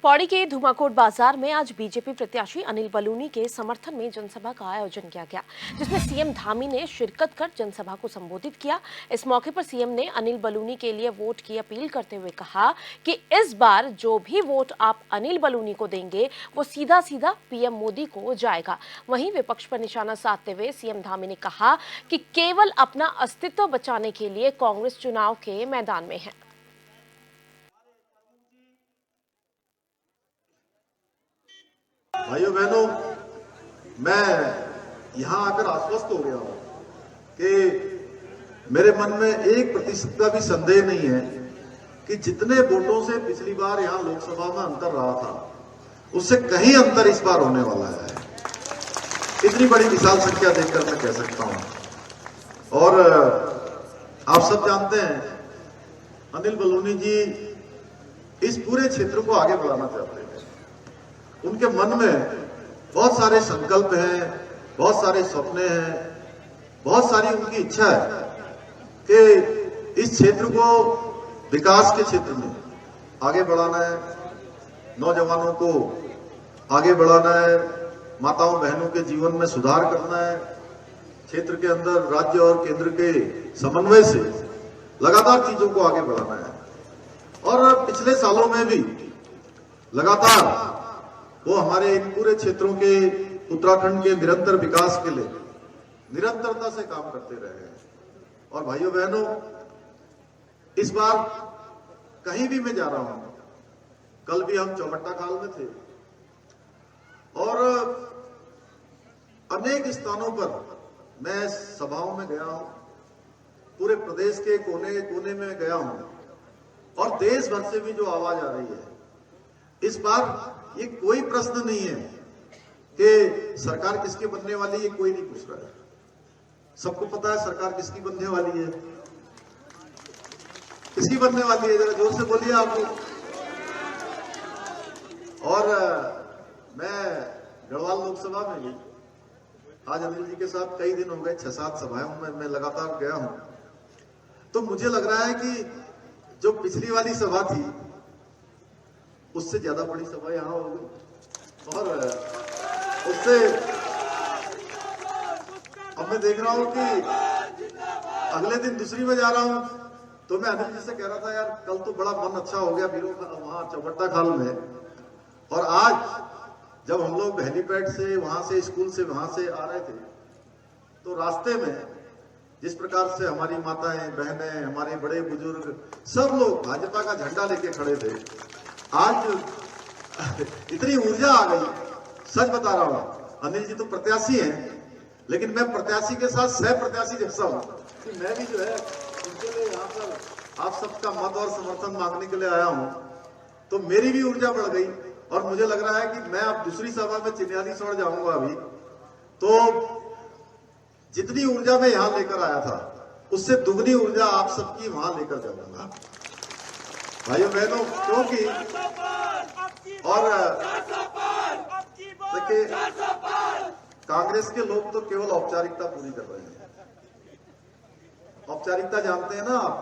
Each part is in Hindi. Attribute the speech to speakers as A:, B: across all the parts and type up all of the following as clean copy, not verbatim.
A: पौड़ी के धुमाकोट बाजार में आज बीजेपी प्रत्याशी अनिल बलूनी के समर्थन में जनसभा का आयोजन किया गया, जिसमें सीएम धामी ने शिरकत कर जनसभा को संबोधित किया। इस मौके पर सीएम ने अनिल बलूनी के लिए वोट की अपील करते हुए कहा कि इस बार जो भी वोट आप अनिल बलूनी को देंगे वो सीधा सीधा पीएम मोदी को जाएगा। वहीं विपक्ष पर निशाना साधते हुए सीएम धामी ने कहा कि केवल अपना अस्तित्व बचाने के लिए कांग्रेस चुनाव के मैदान में है।
B: भाइयों बहनों, मैं यहां आकर आश्वस्त हो गया हूं कि मेरे मन में 1% का भी संदेह नहीं है कि जितने वोटों से पिछली बार यहां लोकसभा में अंतर रहा था उससे कहीं अंतर इस बार होने वाला है। इतनी बड़ी विशाल संख्या देखकर मैं कह सकता हूं। और आप सब जानते हैं अनिल बलूनी जी इस पूरे क्षेत्र को आगे बढ़ाना चाहते हैं। उनके मन में बहुत सारे संकल्प हैं, बहुत सारे सपने हैं, बहुत सारी उनकी इच्छा है कि इस क्षेत्र को विकास के क्षेत्र में आगे बढ़ाना है, नौजवानों को आगे बढ़ाना है, माताओं बहनों के जीवन में सुधार करना है, क्षेत्र के अंदर राज्य और केंद्र के समन्वय से लगातार चीजों को आगे बढ़ाना है। और पिछले सालों में भी लगातार वो हमारे इन पूरे क्षेत्रों के उत्तराखंड के निरंतर विकास के लिए निरंतरता से काम करते रहे हैं। और भाइयों बहनों, इस बार कहीं भी मैं जा रहा हूं, कल भी हम चौबट्टा खाल में थे और अनेक स्थानों पर मैं सभाओं में गया हूं, पूरे प्रदेश के कोने कोने में गया हूं और देश भर से भी जो आवाज आ रही है, इस बार ये कोई प्रश्न नहीं है कि सरकार किसके बनने वाली है, कोई नहीं पूछ रहा है। सबको पता है सरकार किसकी बनने वाली है। किसकी बनने वाली है, जरा जोर से बोलिए आप लोग। और मैं गढ़वाल लोकसभा में भी आज अनिल जी के साथ कई दिन हो गए, 6-7 सभाओं में मैं लगातार गया हूं, तो मुझे लग रहा है कि जो पिछली वाली सभा थी उससे ज्यादा बड़ी सभा यहां हो गई। और उससे अब मैं देख रहा हूं कि अगले दिन दूसरी में जा रहा हूं, तो मैं अनिल जी से कह रहा था, यार कल तो बड़ा मन अच्छा हो गया वीरों का वहां चौबट्टा खाल में, और आज जब हम लोग हेलीपैड से वहां से स्कूल से वहां से आ रहे थे तो रास्ते में जिस प्रकार से हमारी माताएं बहनें हमारे बड़े बुजुर्ग सब लोग भाजपा का झंडा लेके खड़े थे, आज इतनी ऊर्जा आ गई। सच बता रहा हूं, अनिल जी तो प्रत्याशी हैं, लेकिन मैं प्रत्याशी के साथ सह प्रत्याशी जैसा हूं कि मैं भी जो है उनके लिए यहाँ पर आप सबका मत और समर्थन मांगने के लिए आया हूं, तो मेरी भी ऊर्जा बढ़ गई। और मुझे लग रहा है कि मैं अब दूसरी सभा में चिन्याली छोड़ जाऊंगा अभी, तो जितनी ऊर्जा मैं यहां लेकर आया था उससे दुगनी ऊर्जा आप सबकी वहां लेकर जाऊंगा भाइयों बहनों। क्योंकि और देखिए, कांग्रेस के लोग तो केवल औपचारिकता पूरी कर रहे हैं। औपचारिकता जानते हैं ना आप,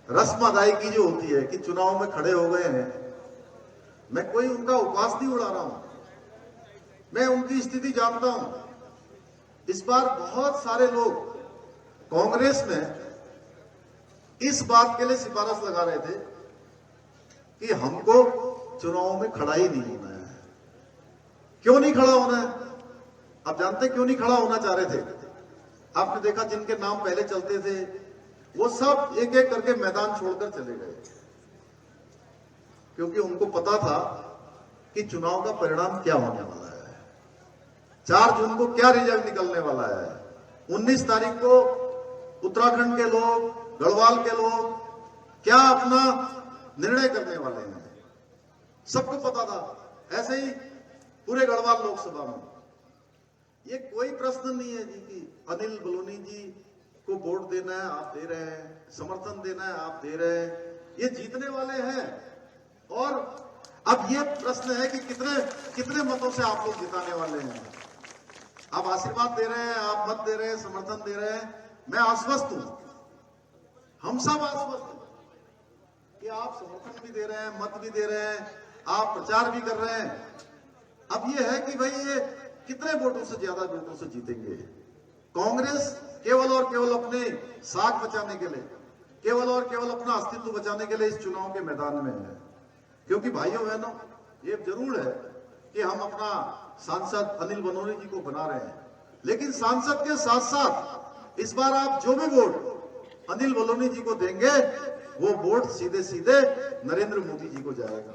B: रस्म अदायगी जो होती है कि चुनाव में खड़े हो गए हैं, मैं कोई उनका उपवास नहीं उड़ा रहा हूं, मैं उनकी स्थिति जानता हूं। इस बार बहुत सारे लोग कांग्रेस में इस बात के लिए सिफारिश लगा रहे थे कि हमको चुनाव में खड़ा ही नहीं होना है। क्यों नहीं खड़ा होना है? आप जानते क्यों नहीं खड़ा होना चाह रहे थे? आपने देखा जिनके नाम पहले चलते थे वो सब एक एक करके मैदान छोड़कर चले गए, क्योंकि उनको पता था कि चुनाव का परिणाम क्या होने वाला है, 4 जून को क्या रिजल्ट निकलने वाला है, 19 तारीख को उत्तराखंड के लोग, गढ़वाल के लोग क्या अपना निर्णय करने वाले हैं, सबको पता था। ऐसे ही पूरे गढ़वाल लोकसभा में ये कोई प्रश्न नहीं है जी कि अनिल बलूनी जी को वोट देना है आप दे रहे हैं, समर्थन देना है आप दे रहे हैं, ये जीतने वाले हैं। और अब ये प्रश्न है कि कितने कितने मतों से आप लोग जिताने वाले हैं। आप आशीर्वाद दे रहे हैं, आप मत दे रहे हैं, समर्थन दे रहे हैं, मैं आश्वस्त हूं, हम सब आश्वस्त हैं कि आप समर्थन भी दे रहे हैं, मत भी दे रहे हैं, आप प्रचार भी कर रहे हैं। अब ये है कि भाई ये कितने वोटों से ज्यादा वोटों से जीतेंगे। कांग्रेस केवल और केवल अपने साख बचाने के लिए, केवल और केवल अपना अस्तित्व बचाने के लिए इस चुनाव के मैदान में है। क्योंकि भाइयों बहनों, ये जरूर है कि हम अपना सांसद अनिल बलूनी जी को बना रहे हैं, लेकिन सांसद के साथ साथ इस बार आप जो भी वोट अनिल बलूनी जी को देंगे, वो वोट सीधे सीधे नरेंद्र मोदी जी को जाएगा।